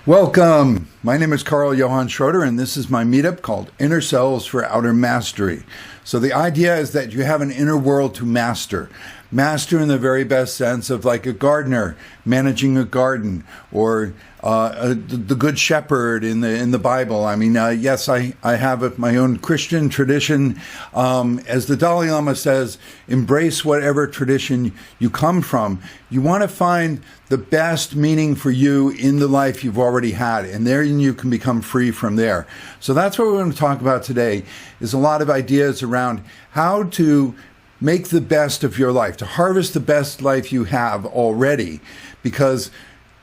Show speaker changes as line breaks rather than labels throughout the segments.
Welcome. My name is Carl Johann Schroeder, and this is my meetup called Inner Selves for Outer Mastery. So the idea is that you have an inner world to master. Master in the very best sense of like a gardener managing a garden, or the good shepherd in the Bible. I mean, yes, I have my own Christian tradition. As the Dalai Lama says, embrace whatever tradition you come from. You want to find the best meaning for you in the life you've already had, and then you can become free from there. So that's what we're going to talk about today, is a lot of ideas around how to make the best of your life, to harvest the best life you have already, because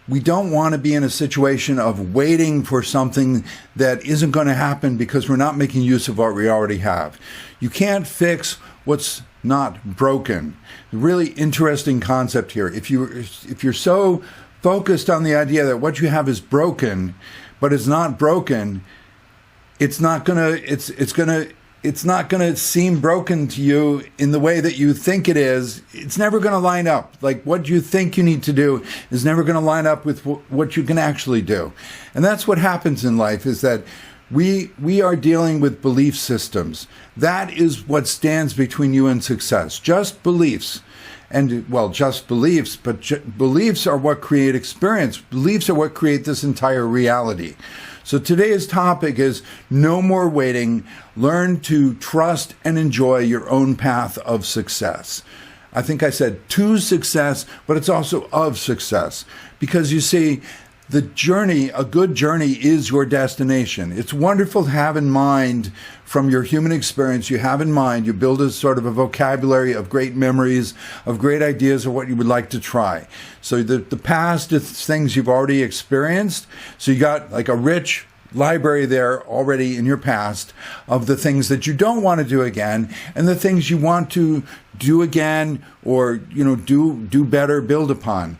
we don't want to be in a situation of waiting for something that isn't going to happen because we're not making use of what we already have. You can't fix what's not broken. A really interesting concept here. If you're so focused on the idea that what you have is broken, but it's not broken, it's not gonna seem broken to you in the way that you think it is. It's never going to line up. Like what you think you need to do is never going to line up with what you can actually do. And that's what happens in life, is that we are dealing with belief systems. That is what stands between you and success. Just beliefs. And, well, just beliefs, but beliefs are what create experience. Beliefs are what create this entire reality. So today's topic is no more waiting. Learn to trust and enjoy your own path of success. I think I said to success, but it's also of success. Because you see, the journey, a good journey, is your destination. It's wonderful to have in mind from your human experience. You have in mind, you build a sort of a vocabulary of great memories, of great ideas of what you would like to try. So the past is things you've already experienced. So you got like a rich library there already in your past of the things that you don't want to do again, and the things you want to do again, or do better, build upon.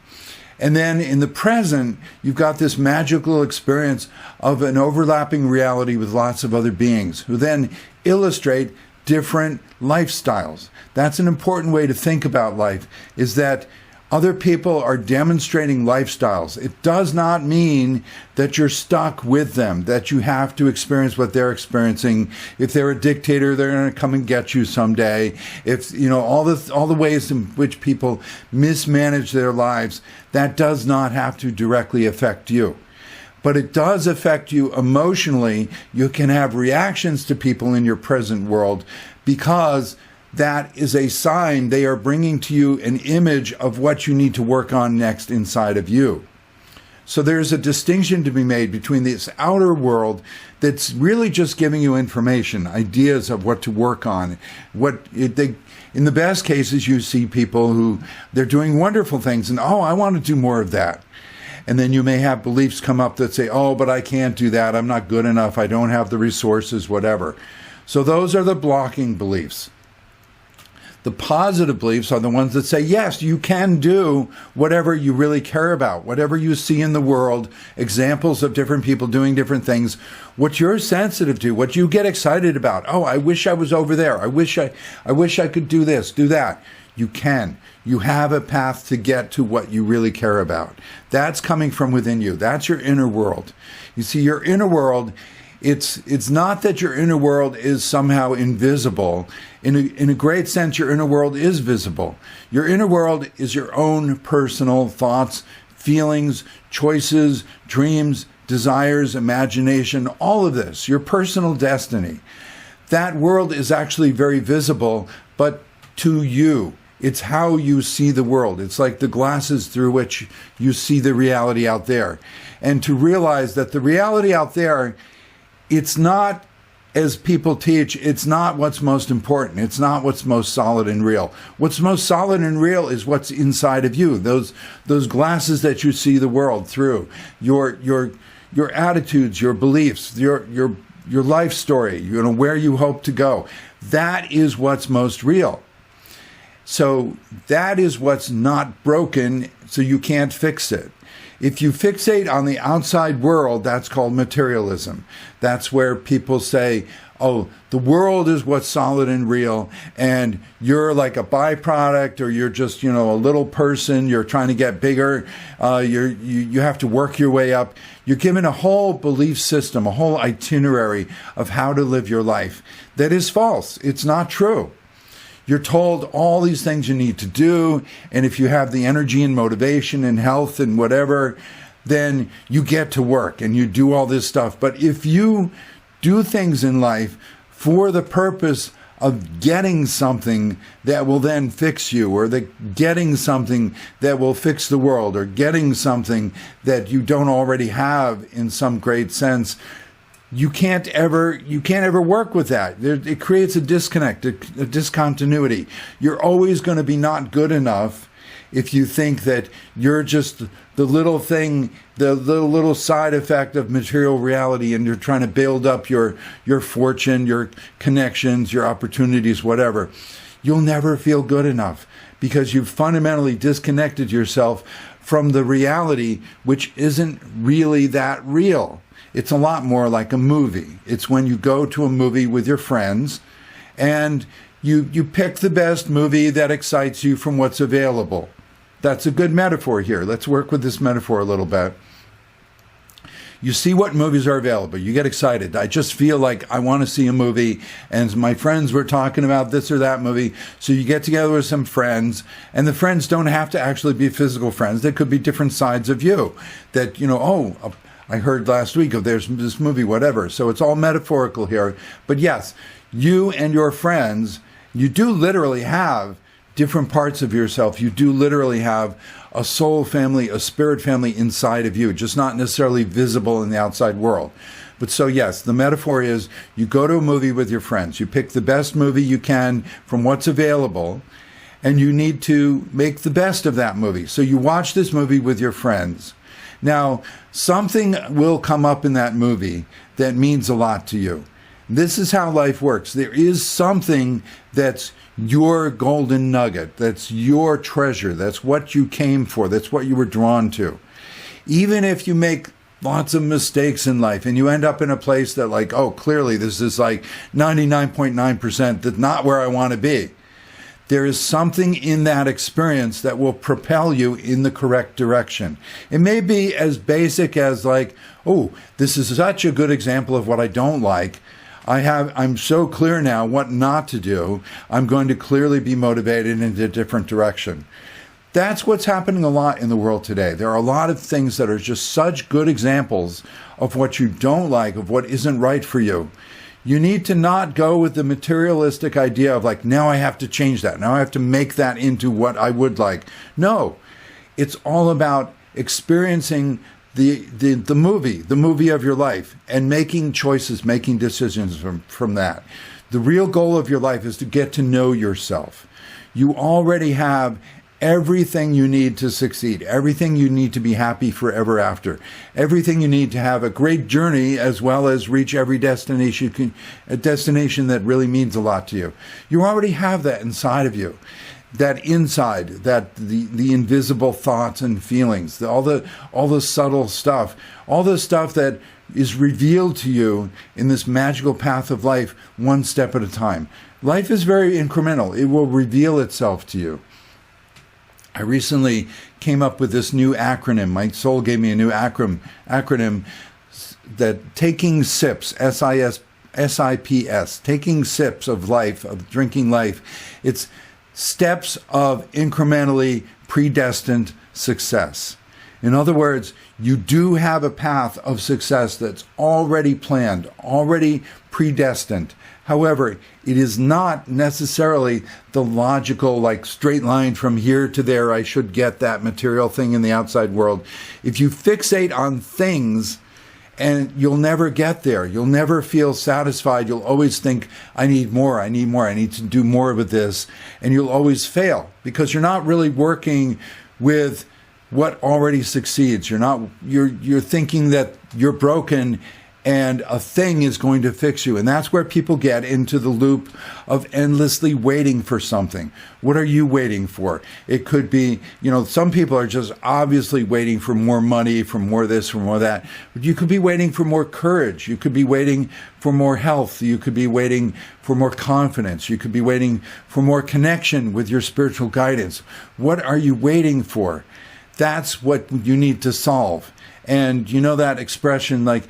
And then in the present, you've got this magical experience of an overlapping reality with lots of other beings who then illustrate different lifestyles. That's an important way to think about life, is that other people are demonstrating lifestyles. It does not mean that you're stuck with them, that you have to experience what they're experiencing. If they're a dictator, they're going to come and get you someday. If, all the ways in which people mismanage their lives, that does not have to directly affect you. But it does affect you emotionally. You can have reactions to people in your present world because that is a sign they are bringing to you an image of what you need to work on next inside of you. So there's a distinction to be made between this outer world that's really just giving you information, ideas of what to work on. In the best cases, you see people who they're doing wonderful things, and I want to do more of that. And then you may have beliefs come up that say, but I can't do that. I'm not good enough. I don't have the resources, whatever. So those are the blocking beliefs. The positive beliefs are the ones that say, yes, you can do whatever you really care about, whatever you see in the world, examples of different people doing different things, what you're sensitive to, what you get excited about. I wish I was over there. I wish I could do this, do that. You can. You have a path to get to what you really care about. That's coming from within you. That's your inner world. You see, your inner world, it's not that your inner world is somehow invisible. In a great sense, your inner world is visible. Your inner world is your own personal thoughts, feelings, choices, dreams, desires, imagination, all of this, your personal destiny. That world is actually very visible, but to you. It's how you see the world. It's like the glasses through which you see the reality out there. And to realize that the reality out there, it's not, as people teach, it's not what's most important. It's not what's most solid and real. What's most solid and real is what's inside of you. Those glasses that you see the world through. Your attitudes, your beliefs, your life story, where you hope to go. That is what's most real. So that is what's not broken, so you can't fix it. If you fixate on the outside world, that's called materialism. That's where people say, oh, the world is what's solid and real, and you're like a byproduct, or you're just, a little person, you're trying to get bigger, you have to work your way up. You're given a whole belief system, a whole itinerary of how to live your life that is false. It's not true. You're told all these things you need to do, and if you have the energy and motivation and health and whatever, then you get to work and you do all this stuff. But if you do things in life for the purpose of getting something that will then fix you, or getting something that will fix the world, or getting something that you don't already have in some great sense, you can't ever work with that. It creates a disconnect, a discontinuity. You're always going to be not good enough if you think that you're just the little thing, the little side effect of material reality, and you're trying to build up your fortune, your connections, your opportunities, whatever. You'll never feel good enough because you've fundamentally disconnected yourself from the reality, which isn't really that real. It's a lot more like a movie. It's when you go to a movie with your friends and you pick the best movie that excites you from what's available. That's a good metaphor here. Let's work with this metaphor a little bit. You see what movies are available. You get excited. I just feel like I want to see a movie, and my friends were talking about this or that movie. So you get together with some friends, and the friends don't have to actually be physical friends. They could be different sides of you that, I heard last week of there's this movie, whatever. So it's all metaphorical here. But yes, you and your friends, you do literally have different parts of yourself. You do literally have a soul family, a spirit family inside of you, just not necessarily visible in the outside world. But so yes, the metaphor is you go to a movie with your friends. You pick the best movie you can from what's available, and you need to make the best of that movie. So you watch this movie with your friends. Now, something will come up in that movie that means a lot to you. This is how life works. There is something that's your golden nugget, that's your treasure, that's what you came for, that's what you were drawn to. Even if you make lots of mistakes in life and you end up in a place that clearly this is 99.9%, that's not where I want to be. There is something in that experience that will propel you in the correct direction. It may be as basic as this is such a good example of what I don't like. I'm so clear now what not to do. I'm going to clearly be motivated in a different direction. That's what's happening a lot in the world today. There are a lot of things that are just such good examples of what you don't like, of what isn't right for you. You need to not go with the materialistic idea of now I have to change that. Now I have to make that into what I would like. No, it's all about experiencing the movie of your life, and making choices, making decisions from that. The real goal of your life is to get to know yourself. You already have everything you need to succeed, everything you need to be happy forever after, everything you need to have a great journey as well as reach every destination, a destination that really means a lot to you. You already have that inside of you. That inside, that the invisible thoughts and feelings, all the subtle stuff, all the stuff that is revealed to you in this magical path of life, one step at a time. Life is very incremental. It will reveal itself to you. I recently came up with this new acronym. My soul gave me a new acronym that taking sips, SIPS, taking sips of life, of drinking life. It's steps of incrementally predestined success. In other words, you do have a path of success that's already planned, already predestined. However, it is not necessarily the logical, straight line from here to there, I should get that material thing in the outside world. If you fixate on things, and you'll never get there. You'll never feel satisfied. You'll always think, I need more, I need to do more with this. And you'll always fail because you're not really working with what already succeeds. You're thinking that you're broken and a thing is going to fix you. And that's where people get into the loop of endlessly waiting for something. What are you waiting for? It could be, some people are just obviously waiting for more money, for more this, for more that. But you could be waiting for more courage. You could be waiting for more health. You could be waiting for more confidence. You could be waiting for more connection with your spiritual guidance. What are you waiting for? That's what you need to solve. And you know that expression, like,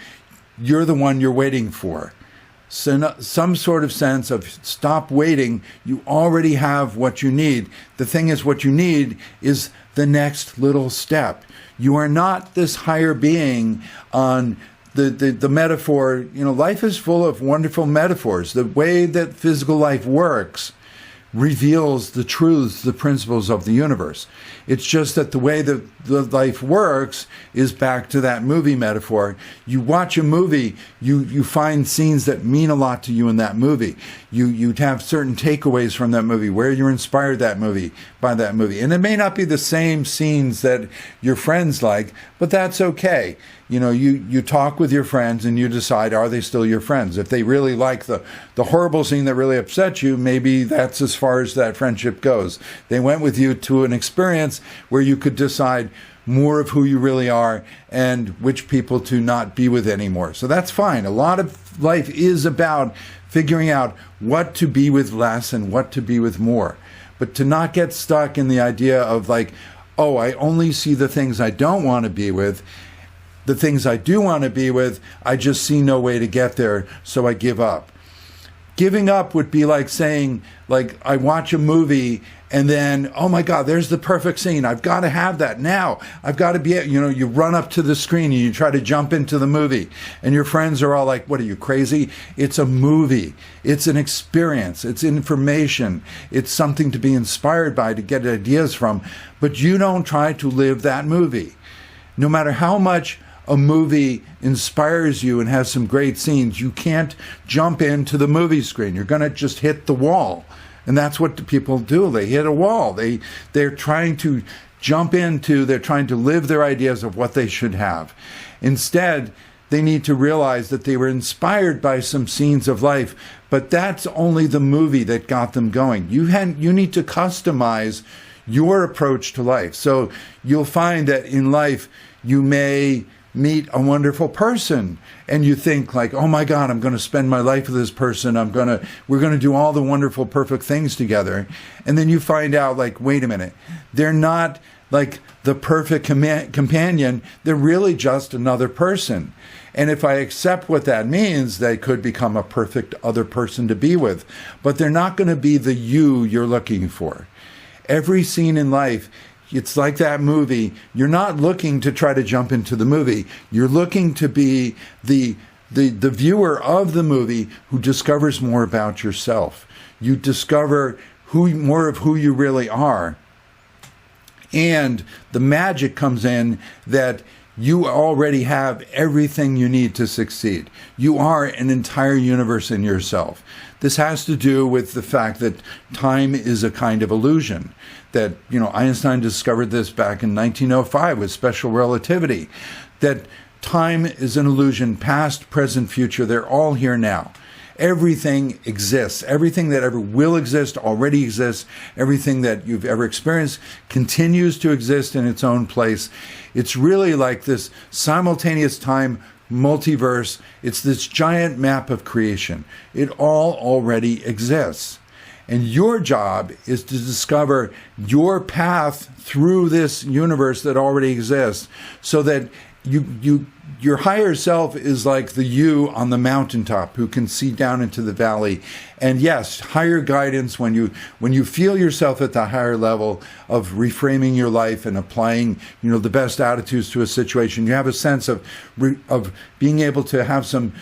you're the one you're waiting for. So some sort of sense of stop waiting. You already have what you need. The thing is, what you need is the next little step. You are not this higher being on the metaphor. Life is full of wonderful metaphors. The way that physical life works reveals the truths, the principles of the universe. It's just that the way that the life works is back to that movie metaphor. You watch a movie, you find scenes that mean a lot to you in that movie. You have certain takeaways from that movie, where you're inspired by that movie. And it may not be the same scenes that your friends like, but that's okay. You talk with your friends and you decide, are they still your friends? If they really like the horrible scene that really upset you, maybe that's as far as that friendship goes. They went with you to an experience where you could decide more of who you really are and which people to not be with anymore. So that's fine. A lot of life is about figuring out what to be with less and what to be with more. But to not get stuck in the idea of like, oh, I only see the things I don't want to be with. The things I do want to be with, I just see no way to get there, so I give up. Giving up would be like saying, like, I watch a movie and then, oh my God, there's the perfect scene. I've got to have that now. I've got to be, you run up to the screen and you try to jump into the movie. And your friends are all like, what are you, crazy? It's a movie. It's an experience. It's information. It's something to be inspired by, to get ideas from. But you don't try to live that movie. No matter how much a movie inspires you and has some great scenes, you can't jump into the movie screen. You're going to just hit the wall. And that's what the people do. They hit a wall. They're trying to they're trying to live their ideas of what they should have. Instead, they need to realize that they were inspired by some scenes of life, but that's only the movie that got them going. You need to customize your approach to life. So you'll find that in life, you may meet a wonderful person and you think like, oh my God, I'm going to spend my life with this person. We're going to do all the wonderful, perfect things together. And then you find out like, wait a minute, they're not like the perfect companion. They're really just another person. And if I accept what that means, they could become a perfect other person to be with, but they're not going to be the you you're looking for. Every scene in life, it's like that movie. You're not looking to try to jump into the movie. You're looking to be the viewer of the movie who discovers more about yourself. You discover more of who you really are. And the magic comes in that you already have everything you need to succeed. You are an entire universe in yourself. This has to do with the fact that time is a kind of illusion. That, Einstein discovered this back in 1905 with special relativity. That time is an illusion, past, present, future. They're all here now. Everything exists. Everything that ever will exist already exists. Everything that you've ever experienced continues to exist in its own place. It's really like this simultaneous time multiverse. It's this giant map of creation. It all already exists. And your job is to discover your path through this universe that already exists so that your higher self is like the you on the mountaintop who can see down into the valley. And yes, higher guidance when you feel yourself at the higher level of reframing your life and applying, the best attitudes to a situation. You have a sense of being able to have some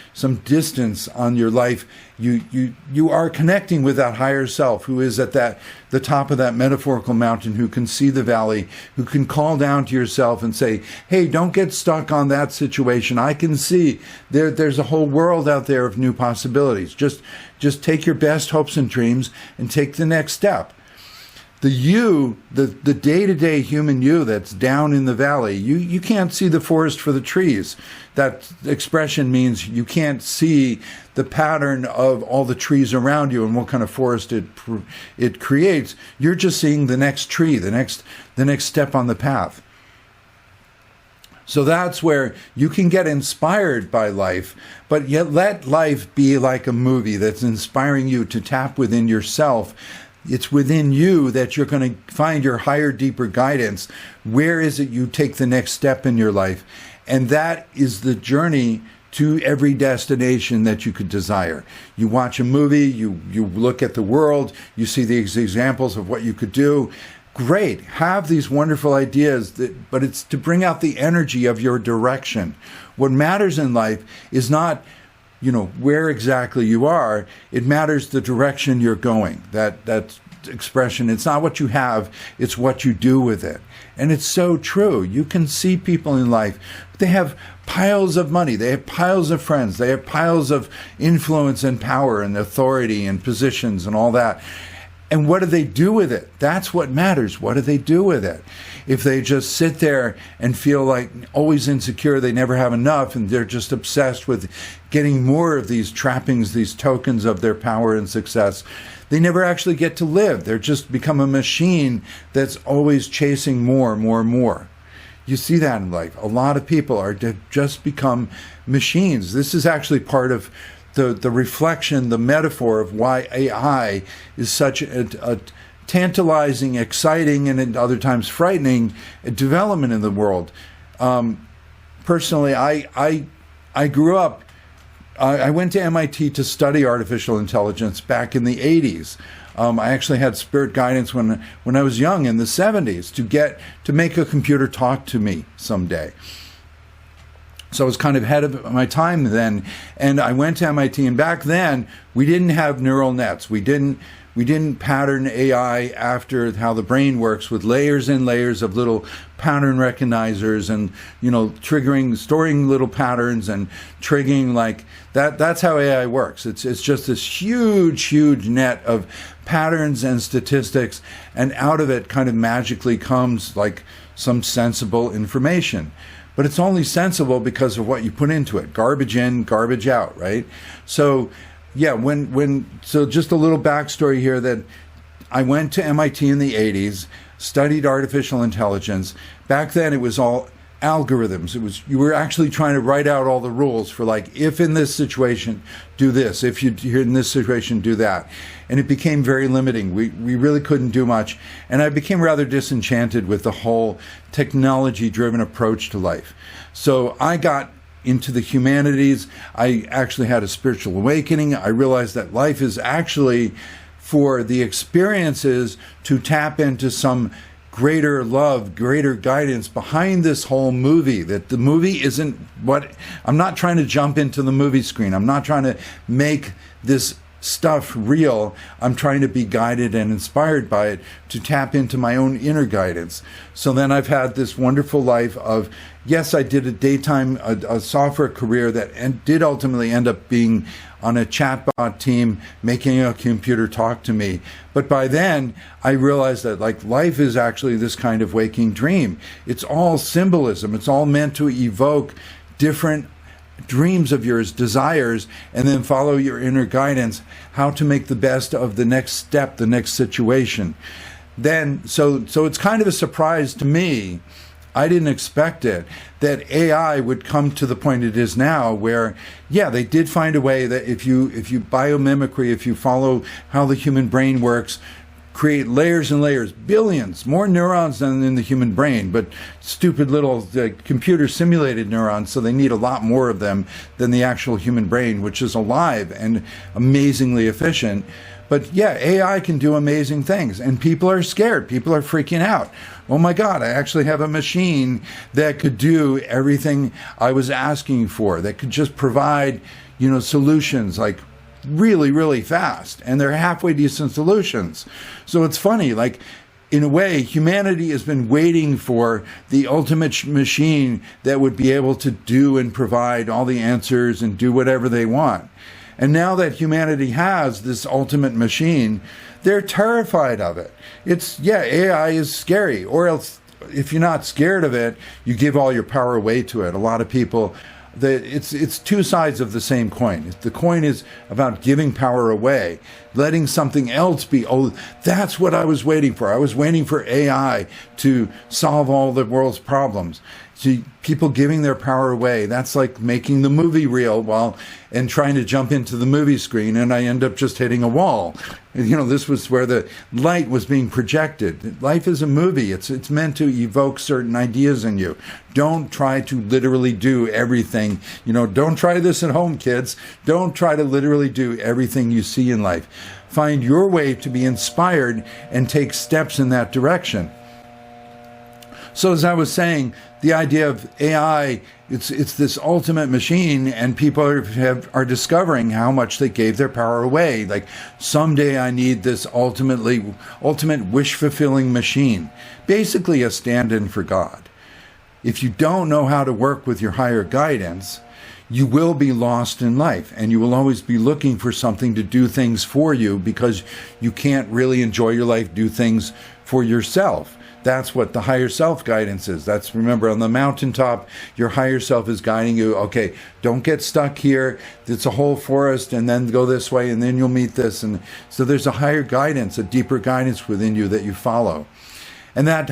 distance on your life. You are connecting with that higher self who is at the top of that metaphorical mountain, who can see the valley, who can call down to yourself and say, hey, don't get stuck on that situation. I can see there's a whole world out there of new possibilities. Just take your best hopes and dreams and take the next step. The you, the day-to-day human you that's down in the valley, you can't see the forest for the trees. That expression means you can't see the pattern of all the trees around you and what kind of forest it creates. You're just seeing the next tree, the next step on the path. So that's where you can get inspired by life, but yet let life be like a movie that's inspiring you to tap within yourself. It's within you that you're going to find your higher, deeper guidance. Where is it you take the next step in your life? And that is the journey to every destination that you could desire. You watch a movie, you look at the world, you see these examples of what you could do. Great, have these wonderful ideas, but it's to bring out the energy of your direction. What matters in life is not, where exactly you are. It matters the direction you're going. That expression, it's not what you have, it's what you do with it. And it's so true. You can see people in life, they have piles of money, they have piles of friends, they have piles of influence and power and authority and positions and all that. And what do they do with it? That's what matters. What do they do with it? If they just sit there and feel like always insecure, they never have enough, and they're just obsessed with getting more of these trappings, these tokens of their power and success, they never actually get to live. They're just become a machine that's always chasing more, more, more. You see that in life. A lot of people are just become machines. This is actually part of the reflection, the metaphor of why AI is such a tantalizing, exciting, and at other times frightening development in the world. Personally, I grew up, I went to MIT to study artificial intelligence back in the 80s. I actually had spirit guidance when I was young in the 70s to make a computer talk to me someday. So I was kind of ahead of my time then, and I went to MIT, and back then we didn't have neural nets. We didn't pattern AI after how the brain works with layers and layers of little pattern recognizers and, storing little patterns and triggering like that. That's how AI works. It's just this huge, huge net of patterns and statistics, and out of it kind of magically comes like some sensible information. But it's only sensible because of what you put into it. Garbage in, garbage out, right? So, yeah, so just a little backstory here that I went to MIT in the 80s, studied artificial intelligence. Back then, it was all algorithms. You were actually trying to write out all the rules for like, if in this situation, do this. If you're in this situation, do that. And it became very limiting. We really couldn't do much. And I became rather disenchanted with the whole technology-driven approach to life. So I got into the humanities. I actually had a spiritual awakening. I realized that life is actually for the experiences to tap into some greater love, greater guidance behind this whole movie. That the movie isn't what, I'm not trying to jump into the movie screen. I'm not trying to make this stuff real. I'm trying to be guided and inspired by it to tap into my own inner guidance. So then I've had this wonderful life of, yes, I did a software career that did ultimately end up being on a chatbot team, making a computer talk to me. But by then, I realized that like life is actually this kind of waking dream. It's all symbolism. It's all meant to evoke different dreams of yours, desires, and then follow your inner guidance, how to make the best of the next step, the next situation. Then, so it's kind of a surprise to me, I didn't expect it, that AI would come to the point it is now where, yeah, they did find a way that if you biomimicry, if you follow how the human brain works, create layers and layers, billions, more neurons than in the human brain, but stupid little computer simulated neurons, so they need a lot more of them than the actual human brain, which is alive and amazingly efficient. But yeah, AI can do amazing things, and people are scared. People are freaking out. Oh my God, I actually have a machine that could do everything I was asking for, that could just provide, solutions like really, really fast, and they're halfway decent solutions. So it's funny, like in a way, humanity has been waiting for the ultimate machine that would be able to do and provide all the answers and do whatever they want. And now that humanity has this ultimate machine, They're terrified of it. AI is scary, or else if you're not scared of it, you give all your power away to it. A lot of people, it's two sides of the same coin. The coin is about giving power away, letting something else be, oh, that's what I was waiting for. I was waiting for AI to solve all the world's problems. See, people giving their power away, that's like making the movie reel and trying to jump into the movie screen, and I end up just hitting a wall. This was where the light was being projected. Life is a movie. It's meant to evoke certain ideas in you. Don't try to literally do everything. Don't try this at home, kids. Don't try to literally do everything you see in life. Find your way to be inspired and take steps in that direction. So as I was saying, the idea of AI, it's this ultimate machine, and people are discovering how much they gave their power away. Like, someday I need this ultimate wish-fulfilling machine, basically a stand-in for God. If you don't know how to work with your higher guidance, you will be lost in life, and you will always be looking for something to do things for you, because you can't really enjoy your life, do things for yourself. That's what the higher self guidance is. Remember, on the mountaintop, your higher self is guiding you. Okay, don't get stuck here. It's a whole forest, and then go this way, and then you'll meet this. And so there's a higher guidance, a deeper guidance within you that you follow. And that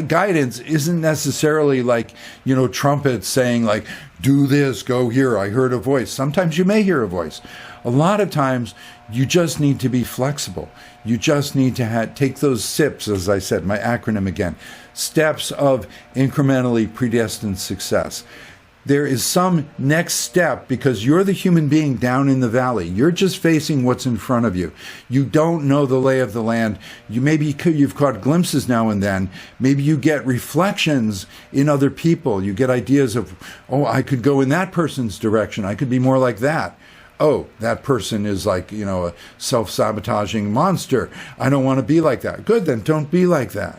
guidance isn't necessarily like, trumpets saying like, do this, go here, I heard a voice. Sometimes you may hear a voice. A lot of times you just need to be flexible. You just need to take those SIPs, as I said, my acronym again, steps of incrementally predestined success. There is some next step, because you're the human being down in the valley. You're just facing what's in front of you. You don't know the lay of the land. You've caught glimpses now and then. Maybe you get reflections in other people. You get ideas of, oh, I could go in that person's direction. I could be more like that. Oh, that person is like, a self-sabotaging monster. I don't want to be like that. Good, then don't be like that.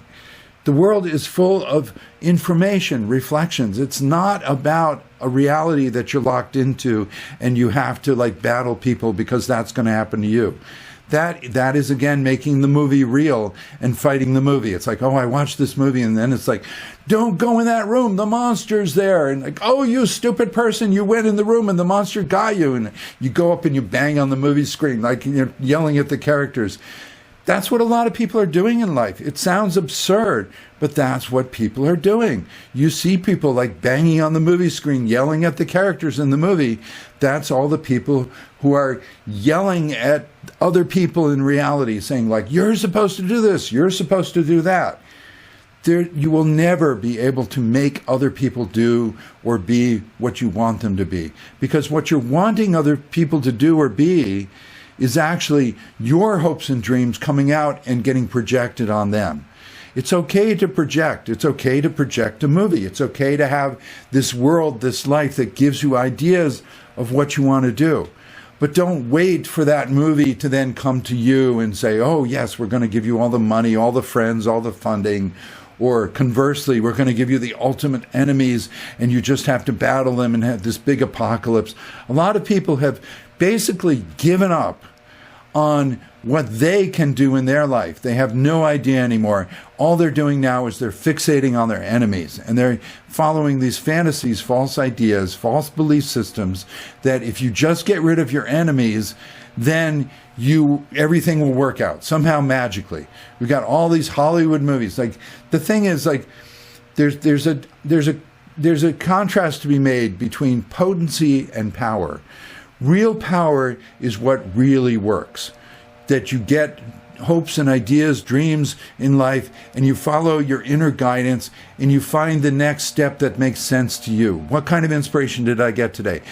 The world is full of information, reflections. It's not about a reality that you're locked into and you have to battle people because that's going to happen to you. That is, again, making the movie real and fighting the movie. It's like, oh, I watched this movie, and then it's like, don't go in that room, the monster's there. And like, oh, you stupid person, you went in the room and the monster got you. And you go up and you bang on the movie screen, like you're yelling at the characters. That's what a lot of people are doing in life. It sounds absurd, but that's what people are doing. You see people banging on the movie screen, yelling at the characters in the movie. That's all the people who are yelling at other people in reality, saying you're supposed to do this, you're supposed to do that. You will never be able to make other people do or be what you want them to be. Because what you're wanting other people to do or be is actually your hopes and dreams coming out and getting projected on them. It's okay to project. It's okay to project a movie. It's okay to have this world, this life that gives you ideas of what you want to do. But don't wait for that movie to then come to you and say, oh, yes, we're going to give you all the money, all the friends, all the funding. Or conversely, we're going to give you the ultimate enemies and you just have to battle them and have this big apocalypse. A lot of people have basically given up on what they can do in their life. They have no idea anymore. All they're doing now is they're fixating on their enemies, and they're following these fantasies, false ideas, false belief systems that if you just get rid of your enemies, then everything will work out somehow magically. We've got all these Hollywood movies. The thing is, there's a contrast to be made between potency and power. Real power is what really works. That you get hopes and ideas, dreams in life, and you follow your inner guidance, and you find the next step that makes sense to you. What kind of inspiration did I get today?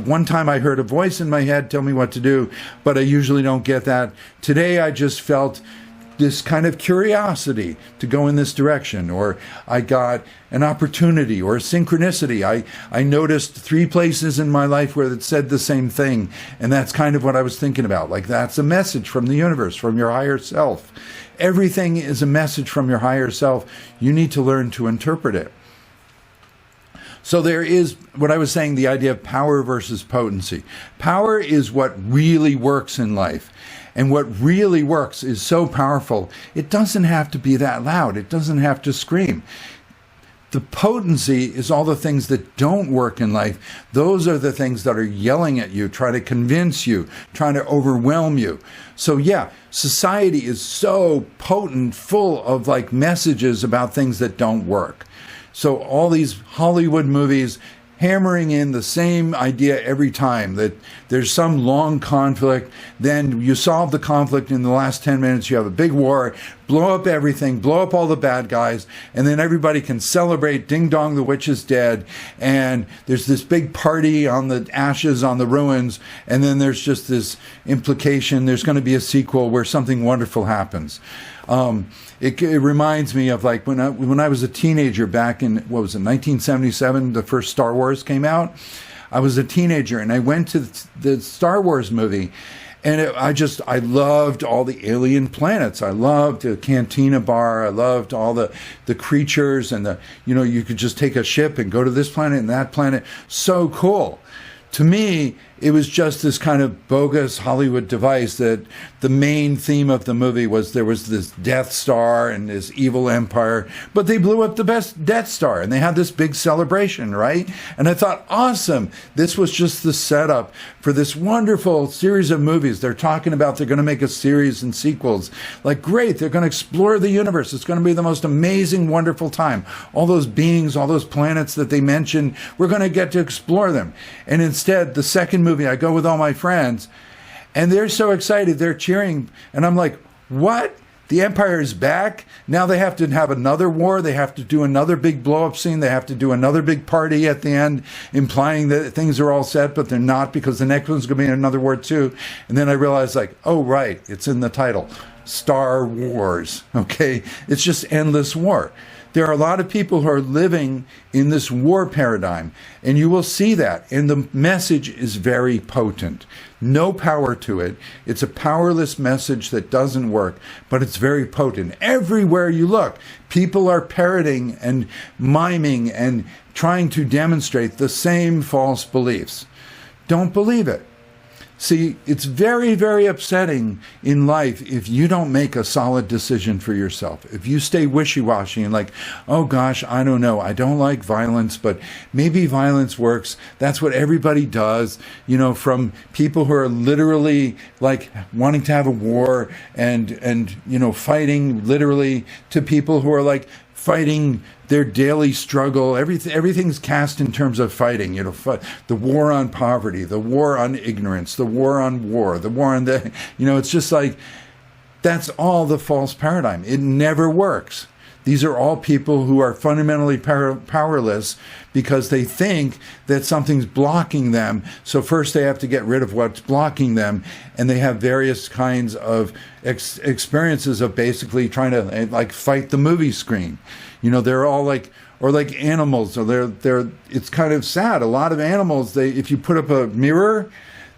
One time I heard a voice in my head tell me what to do, but I usually don't get that. Today I just felt this kind of curiosity to go in this direction, or I got an opportunity or a synchronicity. I noticed 3 places in my life where it said the same thing, and that's kind of what I was thinking about. That's a message from the universe, from your higher self. Everything is a message from your higher self. You need to learn to interpret it. So there is, what I was saying, the idea of power versus potency. Power is what really works in life. And what really works is so powerful, it doesn't have to be that loud. It doesn't have to scream. The potency is all the things that don't work in life. Those are the things that are yelling at you, trying to convince you, trying to overwhelm you. So yeah, society is so potent, full of like messages about things that don't work. So all these Hollywood movies hammering in the same idea every time, that there's some long conflict, then you solve the conflict in the last 10 minutes, you have a big war, blow up everything, blow up all the bad guys, and then everybody can celebrate, ding dong, the witch is dead, and there's this big party on the ashes, on the ruins, and then there's just this implication there's going to be a sequel where something wonderful happens. It reminds me of like when I was a teenager back in, 1977, the first Star Wars came out. I was a teenager and I went to the Star Wars movie, and I loved all the alien planets. I loved the Cantina Bar. I loved all the creatures, and you could just take a ship and go to this planet and that planet. So cool. To me, it was just this kind of bogus Hollywood device that the main theme of the movie was there was this Death Star and this evil empire, but they blew up the best Death Star and they had this big celebration, right? And I thought, awesome. This was just the setup for this wonderful series of movies. They're talking about they're going to make a series and sequels. Like, great, they're going to explore the universe. It's going to be the most amazing, wonderful time. All those beings, all those planets that they mentioned, we're going to get to explore them. And instead, the second movie, I go with all my friends, and they're so excited, they're cheering, and I'm like, what? The Empire is back? Now they have to have another war, they have to do another big blow-up scene, they have to do another big party at the end, implying that things are all set, but they're not, because the next one's going to be another war too. And then I realized, like, oh, right, it's in the title, Star Wars, okay? It's just endless war. There are a lot of people who are living in this war paradigm, and you will see that. And the message is very potent. No power to it. It's a powerless message that doesn't work, but it's very potent. Everywhere you look, people are parroting and miming and trying to demonstrate the same false beliefs. Don't believe it. See, it's very, very upsetting in life if you don't make a solid decision for yourself. If you stay wishy-washy and like, oh gosh, I don't know, I don't like violence, but maybe violence works. That's what everybody does, from people who are literally like wanting to have a war and fighting literally, to people who are like fighting their daily struggle. Everything's cast in terms of fighting, the war on poverty, the war on ignorance, the war on war, the war on it's just like, that's all the false paradigm. It never works. These are all people who are fundamentally powerless because they think that something's blocking them. So first they have to get rid of what's blocking them, and they have various kinds of experiences of basically trying to like fight the movie screen. They're all like, or like animals, or they're. It's kind of sad. A lot of animals, if you put up a mirror,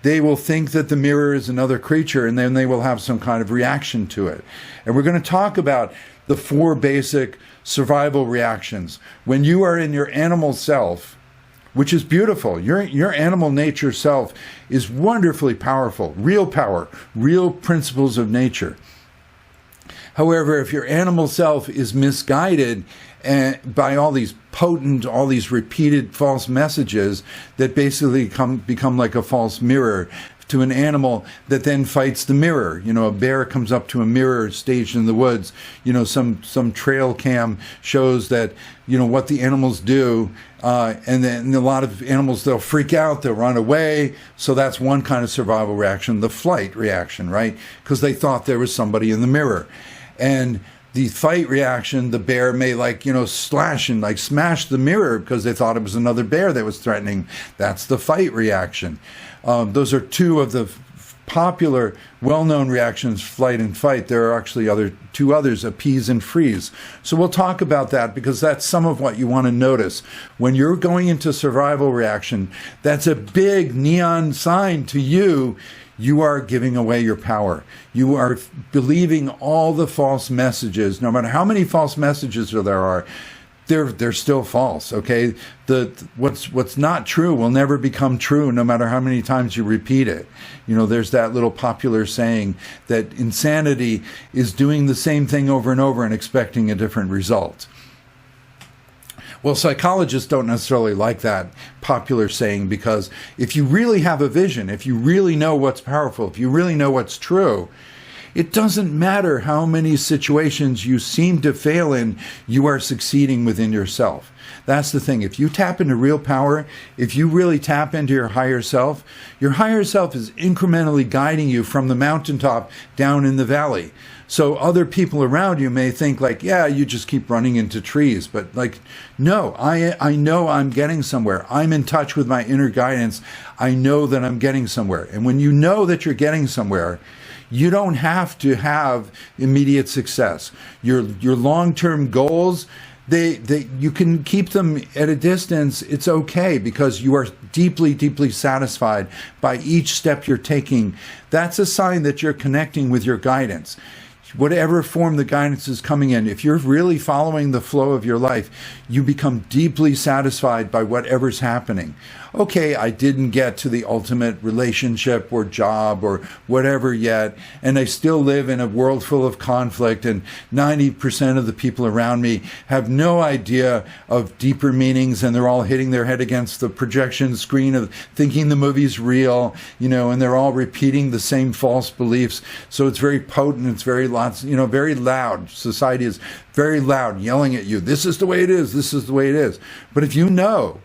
they will think that the mirror is another creature, and then they will have some kind of reaction to it. And we're going to talk about the 4 basic survival reactions. When you are in your animal self, which is beautiful, your animal nature self is wonderfully powerful, real power, real principles of nature. However, if your animal self is misguided by all these potent, all these repeated false messages that basically become like a false mirror to an animal that then fights the mirror. A bear comes up to a mirror staged in the woods. Some trail cam shows that, what the animals do. And then a lot of animals, they'll freak out, they'll run away. So that's one kind of survival reaction, the flight reaction, right? Because they thought there was somebody in the mirror. And the fight reaction, the bear may slash and smash the mirror because they thought it was another bear that was threatening. That's the fight reaction. Those are 2 of the popular, well-known reactions, flight and fight. There are actually 2 others, appease and freeze. So we'll talk about that because that's some of what you want to notice. When you're going into survival reaction, that's a big neon sign to you. You are giving away your power. You are believing all the false messages, no matter how many false messages there are. they're still false. Okay, what's not true will never become true, no matter how many times you repeat it. There's that little popular saying that insanity is doing the same thing over and over and expecting a different result. Well, psychologists don't necessarily like that popular saying, because if you really have a vision, if you really know what's powerful, if you really know what's true, it doesn't matter how many situations you seem to fail in, you are succeeding within yourself. That's the thing. If you tap into real power, if you really tap into your higher self is incrementally guiding you from the mountaintop down in the valley. So other people around you may think like, yeah, you just keep running into trees. But like, no, I know I'm getting somewhere. I'm in touch with my inner guidance. I know that I'm getting somewhere. And when you know that you're getting somewhere, you don't have to have immediate success. Your long-term goals, you can keep them at a distance. It's okay, because you are deeply, deeply satisfied by each step you're taking. That's a sign that you're connecting with your guidance. Whatever form the guidance is coming in, if you're really following the flow of your life, you become deeply satisfied by whatever's happening. Okay, I didn't get to the ultimate relationship or job or whatever yet, and I still live in a world full of conflict, and 90% of the people around me have no idea of deeper meanings, and they're all hitting their head against the projection screen of thinking the movie's real, and they're all repeating the same false beliefs. So it's very potent, it's very very loud. Society is very loud, yelling at you. This is the way it is. This is the way it is. But if you know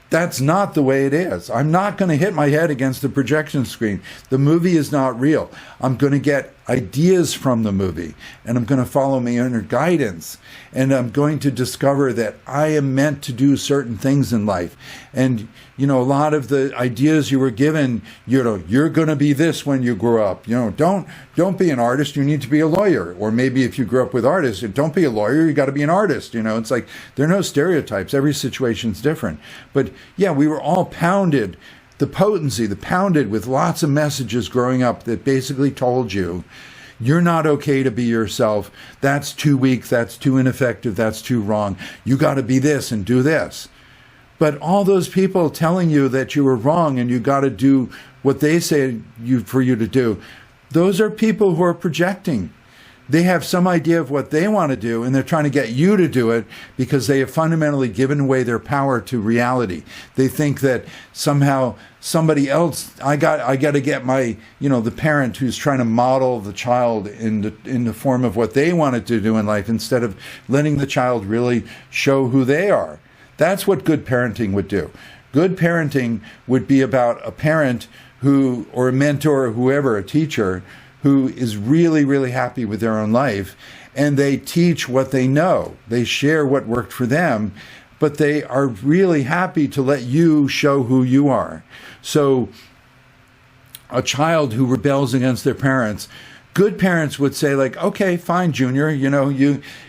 that's not the way it is, I'm not going to hit my head against the projection screen. The movie is not real. I'm going to get ideas from the movie, and I'm going to follow my inner guidance, and I'm going to discover that I am meant to do certain things in life. And a lot of the ideas you were given, you're going to be this when you grow up. Don't be an artist, you need to be a lawyer. Or maybe if you grew up with artists, don't be a lawyer, you got to be an artist. It's like there are no stereotypes. Every situation's different. But yeah, we were all pounded with lots of messages growing up that basically told you, you're not okay to be yourself. That's too weak. That's too ineffective. That's too wrong. You got to be this and do this. But all those people telling you that you were wrong and you got to do what they say for you to do, those are people who are projecting. They have some idea of what they want to do, and they're trying to get you to do it because they have fundamentally given away their power to reality. They think that somehow somebody else, I got to get my, the parent who's trying to model the child in the form of what they wanted to do in life, instead of letting the child really show who they are. That's what good parenting would do. Good parenting would be about a parent who, or a mentor, or whoever, a teacher, who is really, really happy with their own life, and they teach what they know. They share what worked for them, but they are really happy to let you show who you are. So a child who rebels against their parents, good parents would say like, okay, fine, Junior,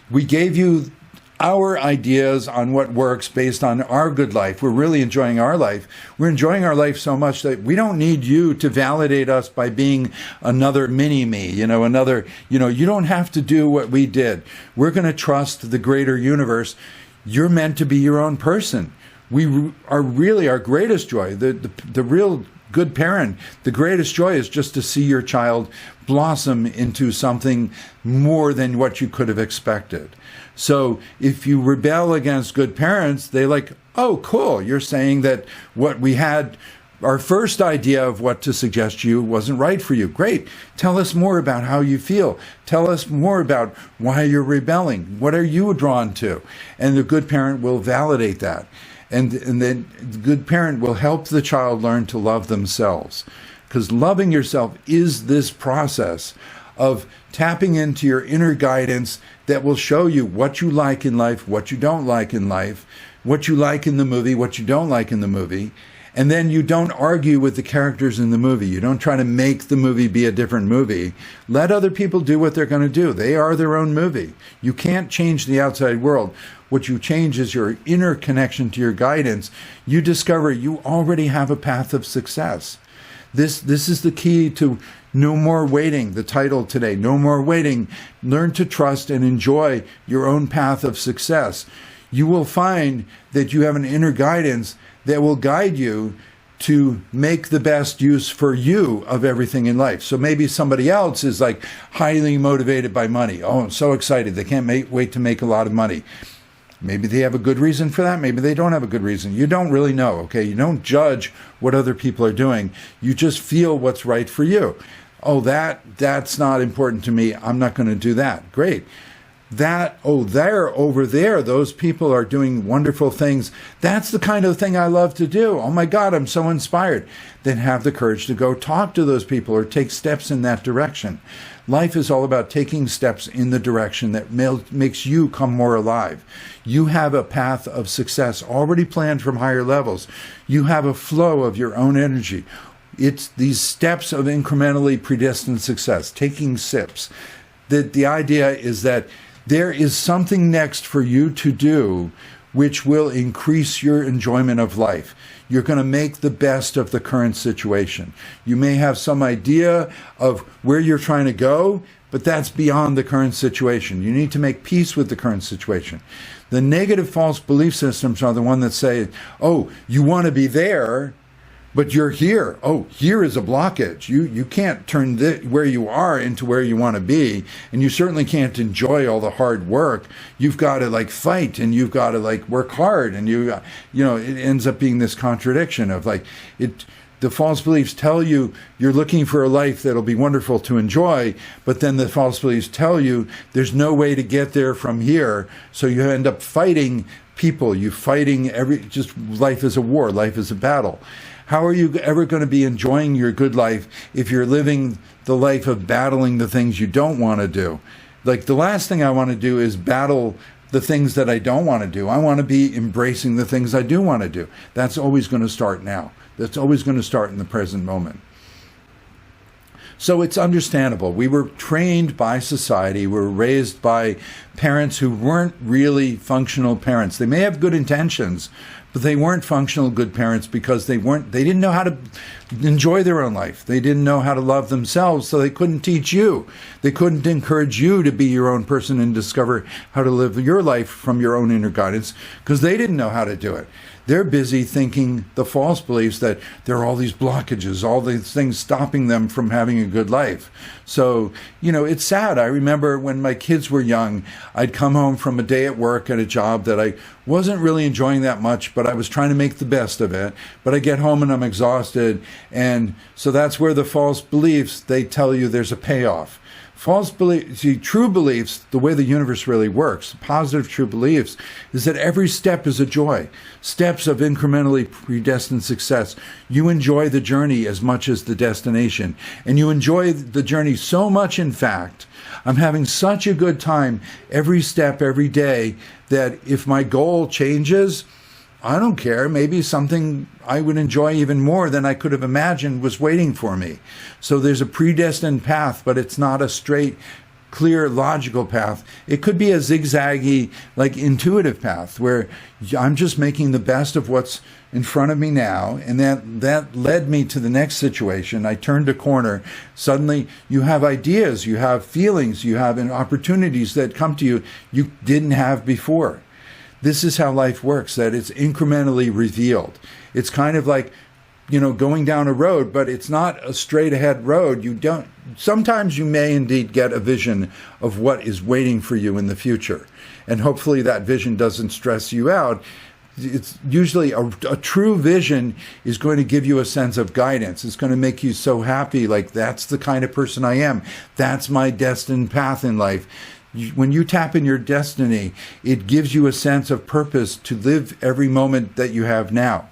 we gave you our ideas on what works based on our good life. We're really enjoying our life. We're enjoying our life so much that we don't need you to validate us by being another mini-me, you don't have to do what we did. We're going to trust the greater universe. You're meant to be your own person. We are really our greatest joy. The real good parent, the greatest joy is just to see your child blossom into something more than what you could have expected. So if you rebel against good parents, they like, oh, cool, you're saying that what we had, our first idea of what to suggest to you wasn't right for you. Great. Tell us more about how you feel. Tell us more about why you're rebelling. What are you drawn to? And the good parent will validate that. And then the good parent will help the child learn to love themselves. Because loving yourself is this process of tapping into your inner guidance that will show you what you like in life, what you don't like in life, what you like in the movie, what you don't like in the movie. And then you don't argue with the characters in the movie. You don't try to make the movie be a different movie. Let other people do what they're going to do. They are their own movie. You can't change the outside world. What you change is your inner connection to your guidance. You discover you already have a path of success. This is the key to No More Waiting, the title today. No More Waiting. Learn to trust and enjoy your own path of success. you will find that you have an inner guidance that will guide you to make the best use for you of everything in life. So maybe somebody else is like highly motivated by money. Oh, I'm so excited. They can't wait to make a lot of money. Maybe they have a good reason for that. Maybe they don't have a good reason. You don't really know, okay? You don't judge what other people are doing. You just feel what's right for you. Oh, that's not important to me. I'm not going to do that. Great. They're over there. Those people are doing wonderful things. That's the kind of thing I love to do. Oh my God, I'm so inspired. Then have the courage to go talk to those people or take steps in that direction. Life is all about taking steps in the direction that makes you come more alive. You have a path of success already planned from higher levels. You have a flow of your own energy. It's these steps of incrementally predestined success, taking sips. The idea is that there is something next for you to do which will increase your enjoyment of life. You're going to make the best of the current situation. You may have some idea of where you're trying to go, but that's beyond the current situation. You need to make peace with the current situation. The negative false belief systems are the one that say, oh, you want to be there, but you're here. Oh, here is a blockage. You can't turn where you are into where you want to be, and you certainly can't enjoy all the hard work. You've got to like fight, and you've got to like work hard, and you know it ends up being this contradiction of like it. The false beliefs tell you you're looking for a life that'll be wonderful to enjoy, but then the false beliefs tell you there's no way to get there from here, so you end up fighting people. You fighting just life is a war, life is a battle. How are you ever going to be enjoying your good life if you're living the life of battling the things you don't want to do? Like the last thing I want to do is battle the things that I don't want to do. I want to be embracing the things I do want to do. That's always going to start now. That's always going to start in the present moment. So it's understandable. We were trained by society. We were raised by parents who weren't really functional parents. They may have good intentions, but they weren't functional good parents because they didn't know how to enjoy their own life. They didn't know how to love themselves, so they couldn't teach you. They couldn't encourage you to be your own person and discover how to live your life from your own inner guidance because they didn't know how to do it. They're busy thinking the false beliefs that there are all these blockages, all these things stopping them from having a good life. So, it's sad. I remember when my kids were young, I'd come home from a day at work at a job that I wasn't really enjoying that much, but I was trying to make the best of it. But I get home and I'm exhausted. And so that's where the false beliefs, they tell you there's a payoff. False beliefs, true beliefs, the way the universe really works, positive true beliefs, is that every step is a joy. Steps of incrementally predestined success. You enjoy the journey as much as the destination. And you enjoy the journey so much, in fact, I'm having such a good time every step, every day, that if my goal changes, I don't care. Maybe something I would enjoy even more than I could have imagined was waiting for me. So there's a predestined path, but it's not a straight, clear, logical path. It could be a zigzaggy, like intuitive path where I'm just making the best of what's in front of me now. And that led me to the next situation. I turned a corner. Suddenly you have ideas, you have feelings, you have opportunities that come to you didn't have before. This is how life works, that it's incrementally revealed. It's kind of like, going down a road, but it's not a straight ahead road. Sometimes you may indeed get a vision of what is waiting for you in the future. And hopefully that vision doesn't stress you out. It's usually a true vision is going to give you a sense of guidance. It's going to make you so happy, like that's the kind of person I am. That's my destined path in life. When you tap in your destiny, it gives you a sense of purpose to live every moment that you have now.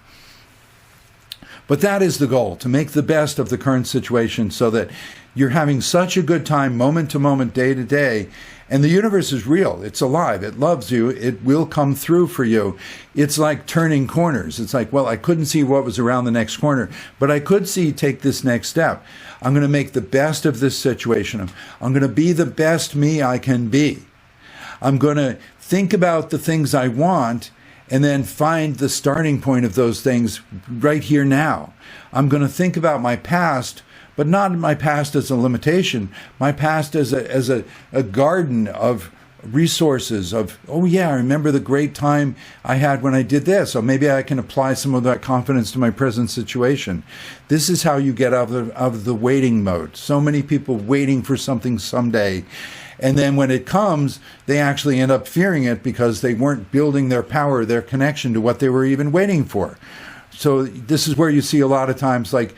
But that is the goal, to make the best of the current situation so that you're having such a good time moment to moment, day to day. And the universe is real. It's alive. It loves you. It will come through for you. It's like turning corners. It's like, well, I couldn't see what was around the next corner, but I could take this next step. I'm going to make the best of this situation. I'm going to be the best me I can be. I'm going to think about the things I want and then find the starting point of those things right here now. I'm going to think about my past, but not my past as a limitation, my past as a garden of resources of, oh yeah, I remember the great time I had when I did this. So maybe I can apply some of that confidence to my present situation. This is how you get out of the waiting mode. So many people waiting for something someday. And then when it comes, they actually end up fearing it because they weren't building their power, their connection to what they were even waiting for. So this is where you see a lot of times, like,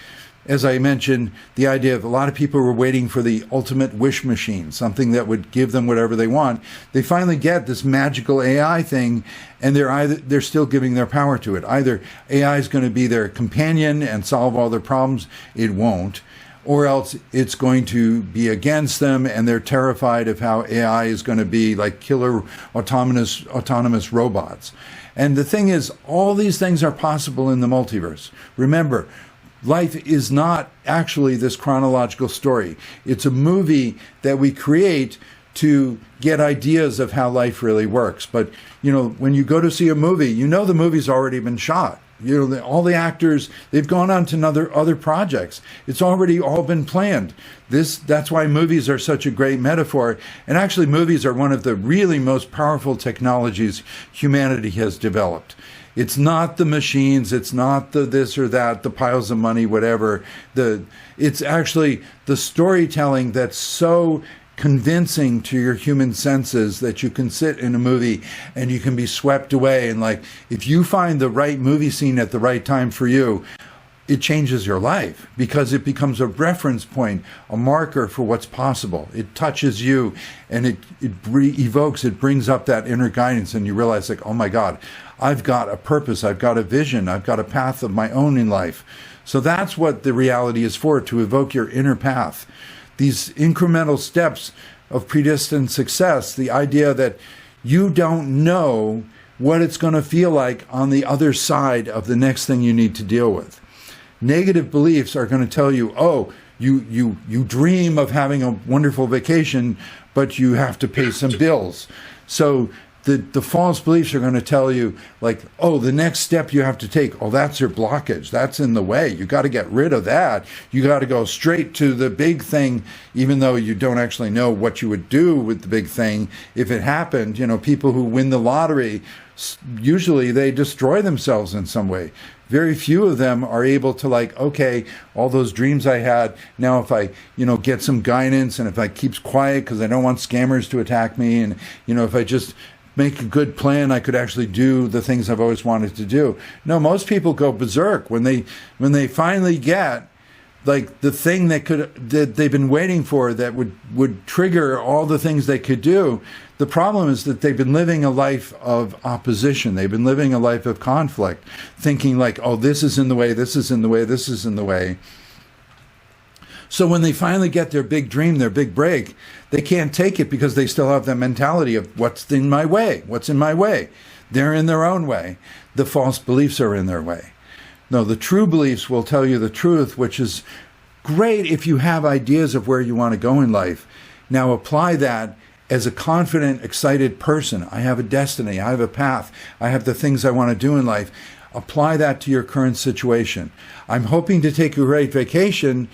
as I mentioned, the idea of a lot of people were waiting for the ultimate wish machine, something that would give them whatever they want. They finally get this magical AI thing, and they're still giving their power to it. Either AI is going to be their companion and solve all their problems, it won't, or else it's going to be against them, and they're terrified of how AI is going to be like killer autonomous robots. And the thing is, all these things are possible in the multiverse. Remember, life is not actually this chronological story. It's a movie that we create to get ideas of how life really works. But, when you go to see a movie, the movie's already been shot. All the actors, they've gone on to other projects. It's already all been planned. That's why movies are such a great metaphor. And actually, movies are one of the really most powerful technologies humanity has developed. It's not the machines, it's not the this or that, the piles of money, whatever. It's actually the storytelling that's so convincing to your human senses that you can sit in a movie and you can be swept away. And like, if you find the right movie scene at the right time for you, it changes your life because it becomes a reference point, a marker for what's possible. It touches you and it brings up that inner guidance, and you realize, like, oh my God, I've got a purpose, I've got a vision, I've got a path of my own in life. So that's what the reality is for, to evoke your inner path. These incremental steps of predestined success, the idea that you don't know what it's going to feel like on the other side of the next thing you need to deal with. Negative beliefs are going to tell you, oh, you dream of having a wonderful vacation, but you have to pay some bills. So the false beliefs are going to tell you, like, oh, the next step you have to take, oh, that's your blockage. That's in the way. You got to get rid of that. You got to go straight to the big thing, even though you don't actually know what you would do with the big thing if it happened. People who win the lottery, usually they destroy themselves in some way. Very few of them are able to, like, okay, all those dreams I had, now if I, get some guidance, and if I keep quiet because I don't want scammers to attack me, and, if I just make a good plan, I could actually do the things I've always wanted to do. No, most people go berserk when they finally get, like, the thing that they've been waiting for, that would trigger all the things they could do. The problem is that they've been living a life of opposition. They've been living a life of conflict, thinking like, oh, this is in the way, this is in the way, this is in the way. So when they finally get their big dream, their big break, they can't take it because they still have that mentality of what's in my way, what's in my way. They're in their own way. The false beliefs are in their way. No, the true beliefs will tell you the truth, which is great if you have ideas of where you want to go in life. Now apply that as a confident, excited person. I have a destiny, I have a path, I have the things I want to do in life. Apply that to your current situation. I'm hoping to take a great vacation,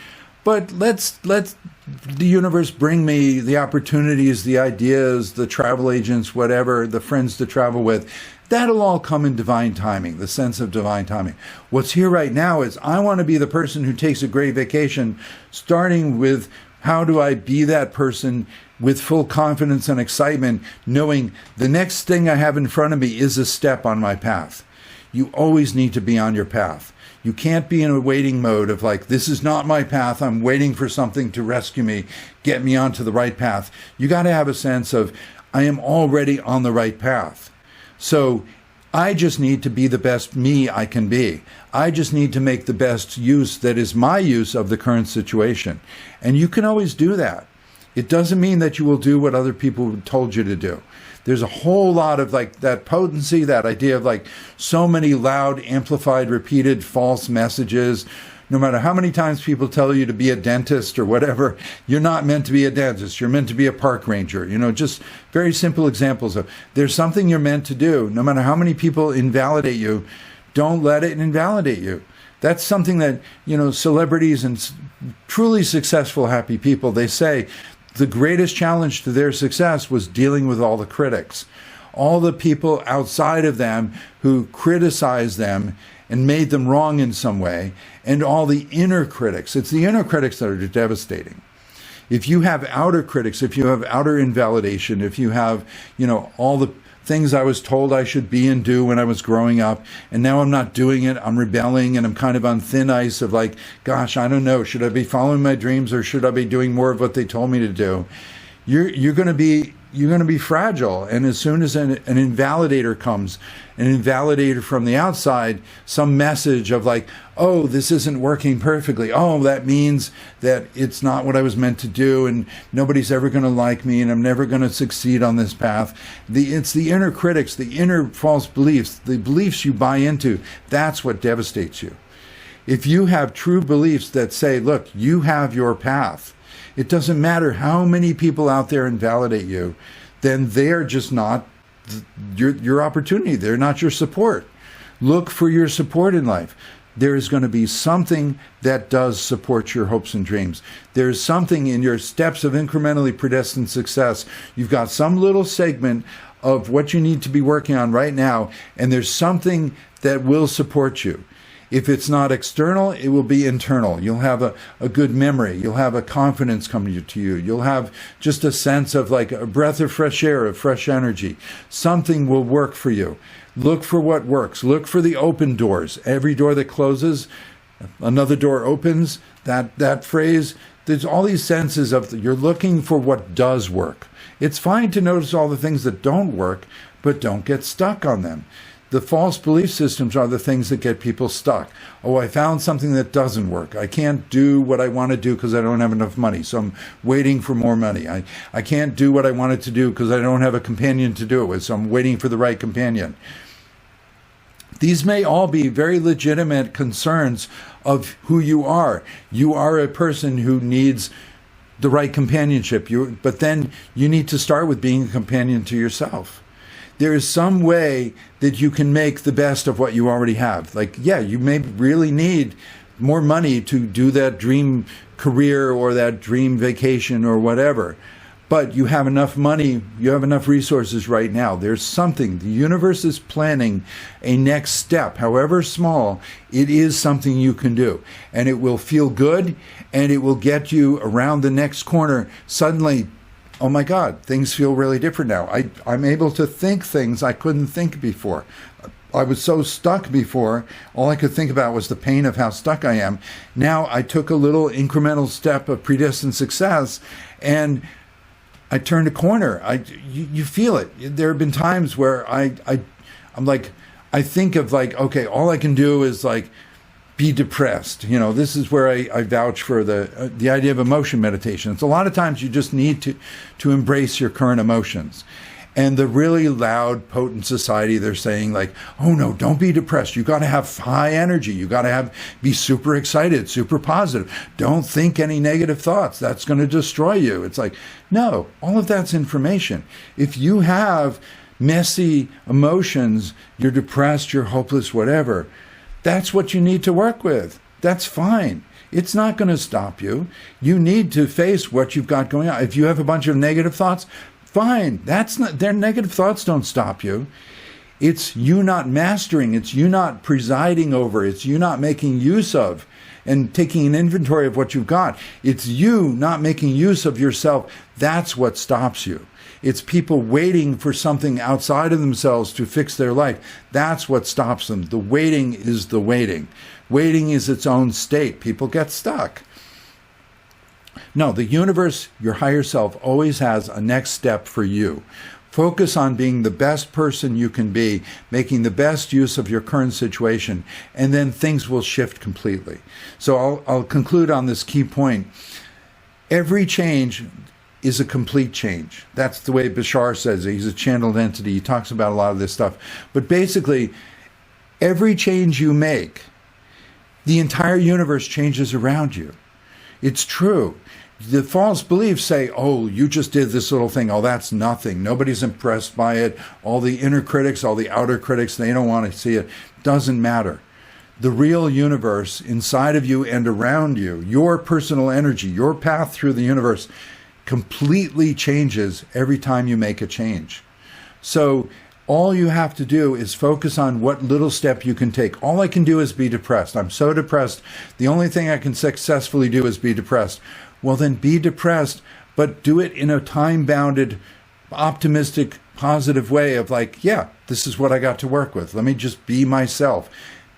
but let's the universe bring me the opportunities, the ideas, the travel agents, whatever, the friends to travel with. That'll all come in divine timing, the sense of divine timing. What's here right now is I want to be the person who takes a great vacation, starting with how do I be that person with full confidence and excitement, knowing the next thing I have in front of me is a step on my path. You always need to be on your path. You can't be in a waiting mode of like, this is not my path, I'm waiting for something to rescue me, get me onto the right path. You got to have a sense of, I am already on the right path. So I just need to be the best me I can be. I just need to make the best use that is my use of the current situation. And you can always do that. It doesn't mean that you will do what other people told you to do. There's a whole lot of like that potency, that idea of like so many loud, amplified, repeated false messages. No matter how many times people tell you to be a dentist or whatever, you're not meant to be a dentist. You're meant to be a park ranger. Just very simple examples of there's something you're meant to do. No matter how many people invalidate you, don't let it invalidate you. That's something that, celebrities and truly successful, happy people, they say, the greatest challenge to their success was dealing with all the critics, all the people outside of them who criticized them and made them wrong in some way, and all the inner critics. It's the inner critics that are devastating. If you have outer critics, if you have outer invalidation, if you have, all the things I was told I should be and do when I was growing up, and now I'm not doing it, I'm rebelling, and I'm kind of on thin ice of like, gosh, I don't know, should I be following my dreams or should I be doing more of what they told me to do? You're going to be fragile. And as soon as an invalidator comes, an invalidator from the outside, some message of like, oh, this isn't working perfectly. Oh, that means that it's not what I was meant to do, and nobody's ever going to like me, and I'm never going to succeed on this path. It's the inner critics, the inner false beliefs, the beliefs you buy into. That's what devastates you. If you have true beliefs that say, look, you have your path, it doesn't matter how many people out there invalidate you, then they're just not your opportunity. They're not your support. Look for your support in life. There is going to be something that does support your hopes and dreams. There's something in your steps of incrementally predestined success. You've got some little segment of what you need to be working on right now, and there's something that will support you. If it's not external, it will be internal. You'll have a good memory. You'll have a confidence coming to you. You'll have just a sense of like a breath of fresh air, of fresh energy. Something will work for you. Look for what works. Look for the open doors. Every door that closes, another door opens. That phrase, there's all these senses of you're looking for what does work. It's fine to notice all the things that don't work, but don't get stuck on them. The false belief systems are the things that get people stuck. Oh, I found something that doesn't work. I can't do what I want to do because I don't have enough money, so I'm waiting for more money. I can't do what I wanted to do because I don't have a companion to do it with, so I'm waiting for the right companion. These may all be very legitimate concerns of who you are. You are a person who needs the right companionship, but then you need to start with being a companion to yourself. There is some way that you can make the best of what you already have. Like, yeah, you may really need more money to do that dream career or that dream vacation or whatever. But you have enough money, you have enough resources right now. There's something. The universe is planning a next step, however small. It is something you can do. And it will feel good, and it will get you around the next corner. Suddenly, oh my God, things feel really different now. I'm able to think things I couldn't think before. I was so stuck before, all I could think about was the pain of how stuck I am. Now I took a little incremental step of predestined success, and I turned a corner. You feel it. There have been times where I'm like, I think of like, okay, all I can do is like be depressed. This is where I vouch for the idea of emotion meditation. It's a lot of times you just need to embrace your current emotions. And the really loud, potent society, they're saying like, oh no, don't be depressed. You got to have high energy. You got to be super excited, super positive. Don't think any negative thoughts. That's going to destroy you. It's like, no, all of that's information. If you have messy emotions, you're depressed, you're hopeless, whatever, that's what you need to work with. That's fine. It's not going to stop you. You need to face what you've got going on. If you have a bunch of negative thoughts, fine. Their negative thoughts don't stop you. It's you not mastering. It's you not presiding over. It's you not making use of and taking an inventory of what you've got. It's you not making use of yourself. That's what stops you. It's people waiting for something outside of themselves to fix their life. That's what stops them. The waiting is the waiting. Waiting is its own state. People get stuck. No, the universe, your higher self, always has a next step for you. Focus on being the best person you can be, making the best use of your current situation, and then things will shift completely. So I'll conclude on this key point. Every change is a complete change. That's the way Bashar says it. He's a channeled entity. He talks about a lot of this stuff. But basically, every change you make, the entire universe changes around you. It's true. The false beliefs say, oh, you just did this little thing. Oh, that's nothing. Nobody's impressed by it. All the inner critics, all the outer critics, they don't want to see it. Doesn't matter. The real universe inside of you and around you, your personal energy, your path through the universe, completely changes every time you make a change. So all you have to do is focus on what little step you can take. All I can do is be depressed. I'm so depressed. The only thing I can successfully do is be depressed. Well, then be depressed, but do it in a time-bounded, optimistic, positive way of like, yeah, this is what I got to work with. Let me just be myself.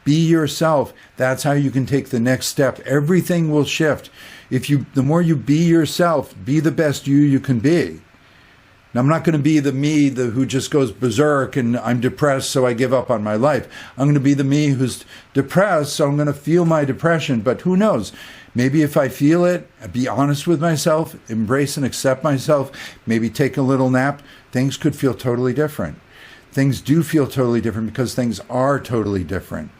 Be yourself. That's how you can take the next step. Everything will shift. The more you be yourself, be the best you can be. Now, I'm not going to be the me who just goes berserk and I'm depressed, so I give up on my life. I'm going to be the me who's depressed, so I'm going to feel my depression. But who knows? Maybe if I feel it, be honest with myself, embrace and accept myself, maybe take a little nap, things could feel totally different. Things do feel totally different because things are totally different.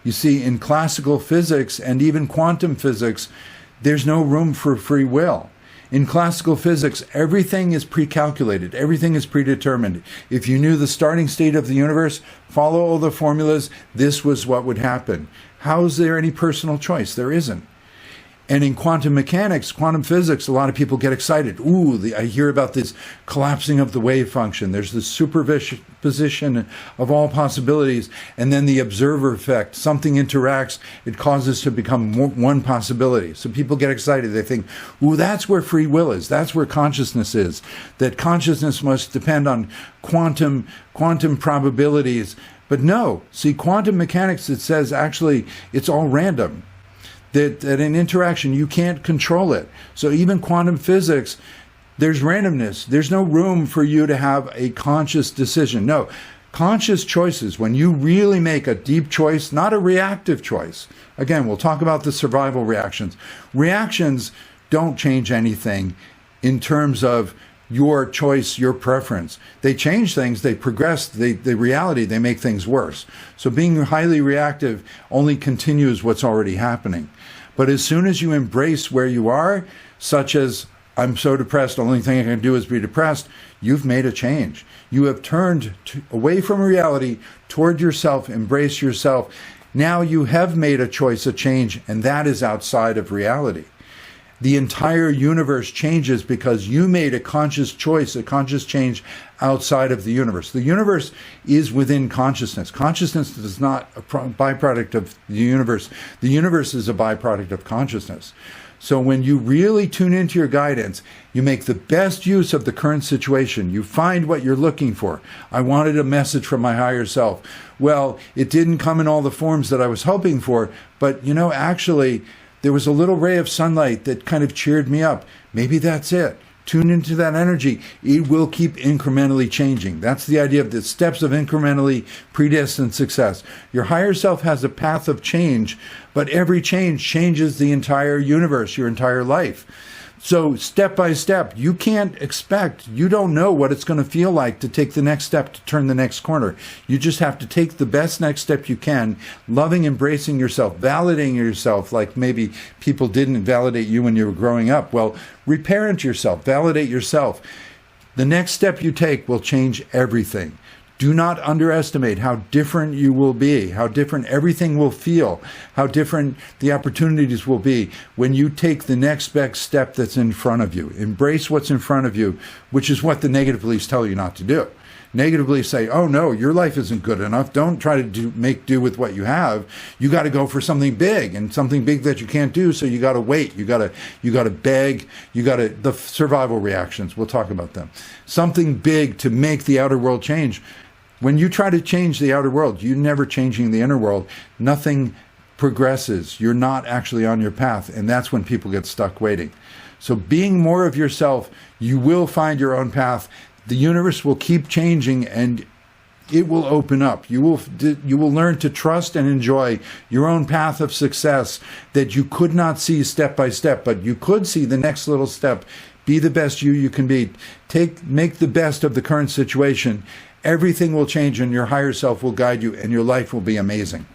You see, in classical physics and even quantum physics, there's no room for free will. In classical physics, everything is pre-calculated. Everything is predetermined. If you knew the starting state of the universe, follow all the formulas, this was what would happen. How is there any personal choice? There isn't. And in quantum mechanics, quantum physics, a lot of people get excited. I hear about this collapsing of the wave function. There's the superposition of all possibilities, and then the observer effect. Something interacts, it causes to become one possibility. So people get excited. They think, that's where free will is. That's where consciousness is. That consciousness must depend on quantum probabilities. But no, see, quantum mechanics, it says actually it's all random. That in interaction, you can't control it. So even quantum physics, there's randomness. There's no room for you to have a conscious decision. No, conscious choices, when you really make a deep choice, not a reactive choice. Again, we'll talk about the survival reactions. Reactions don't change anything in terms of your choice, your preference. They change things, they progress, the reality, they make things worse. So being highly reactive only continues what's already happening. But as soon as you embrace where you are, such as, I'm so depressed, the only thing I can do is be depressed, you've made a change. You have turned away from reality toward yourself, embrace yourself. Now you have made a choice, a change, and that is outside of reality. The entire universe changes because you made a conscious choice, a conscious change outside of the universe. The universe is within consciousness. Consciousness is not a byproduct of the universe. The universe is a byproduct of consciousness. So when you really tune into your guidance, you make the best use of the current situation. You find what you're looking for. I wanted a message from my higher self. Well, it didn't come in all the forms that I was hoping for, but actually, there was a little ray of sunlight that kind of cheered me up. Maybe that's it. Tune into that energy. It will keep incrementally changing. That's the idea of the steps of incrementally predestined success. Your higher self has a path of change, but every change changes the entire universe, your entire life. So step by step, you don't know what it's going to feel like to take the next step to turn the next corner. You just have to take the best next step you can, loving, embracing yourself, validating yourself like maybe people didn't validate you when you were growing up. Well, reparent yourself, validate yourself. The next step you take will change everything. Do not underestimate how different you will be, how different everything will feel, how different the opportunities will be when you take the next best step that's in front of you. Embrace what's in front of you, which is what the negative beliefs tell you not to do. Negative beliefs say, oh no, your life isn't good enough. Don't try to make do with what you have. You got to go for something big, and something big that you can't do, so you got to wait. You got to beg. The survival reactions, we'll talk about them. Something big to make the outer world change. When you try to change the outer world, you're never changing the inner world. Nothing progresses. You're not actually on your path, and that's when people get stuck waiting. So being more of yourself, you will find your own path. The universe will keep changing, and it will open up. You will learn to trust and enjoy your own path of success that you could not see step by step, but you could see the next little step. Be the best you can be. Make the best of the current situation. Everything will change, and your higher self will guide you, and your life will be amazing.